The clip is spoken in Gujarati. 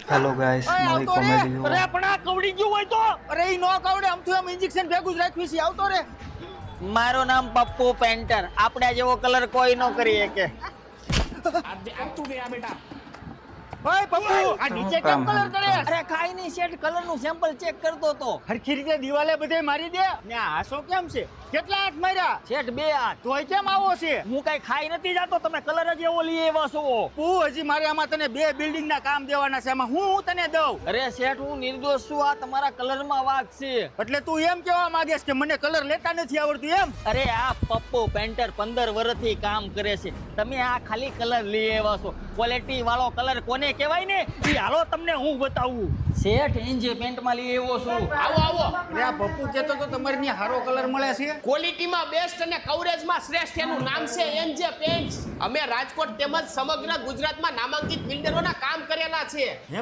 હેલો ગાઈસ, નવી કોમેડી અરે પણ આ કવડી ગયું હોય તો અરે ઈ નો કવડે આમથી આમ ઇન્જેક્શન ભેગું જ રાખ્યું છે. આવતો રે. મારું નામ પપ્પુ પેન્ટર. આપડા જેવો કલર કોઈ નો કરી શકે. ઓય પપ્પુ આ નીચે કેમ કામ કલર કરે? અરે કાઈ નહીં શેઠ, કલર નું સેમ્પલ ચેક કરતો તો. હરખી રીતે દિવાલે બધે મારી દે ને આ હાસો કેમ છે? કેટલા હાથ માર્યા? શેઠ 2 હાથ. તોય કેમ આવો છે? હું કઈ ખાઈ નથી જાતો, તમે કલર જ એવો લઈ આવ્યા છો. પપ્પુ હજી મારે આમાં તને 2 બિલ્ડિંગ ના કામ દેવાના છે. આમાં હું તને દઉં? અરે શેઠ, હું નિર્દોષ છું. આ તમારા કલર માં વાગ છે. એટલે તું એમ કેવા માંગેશ કે મને કલર લેતા નથી આવડતું એમ? અરે આ પપ્પુ પેન્ટર 15 વર્ષથી કામ કરે છે. તમે આ ખાલી કલર લઈ આવ્યા છો. ક્વોલિટી વાળો કલર કોને કહેવાય ને ઈ હાલો તમને હું બતાવું. શેઠ એન્જે પેન્ટ માં લઈ આવ્યો છું. આવો આવો. અરે આ પપ્પુ કહેતો તો તમારી ત્યાં હારો કલર મળે છે. ક્વોલિટીમાં બેસ્ટ અને કવરેજમાં શ્રેષ્ઠ એનું નામ છે એનજે પેન્ટ્સ. અમે રાજકોટ તેમજ સમગ્ર ગુજરાતમાં નામાંકિત બિલ્ડરોના કામ કરેલા છે. હે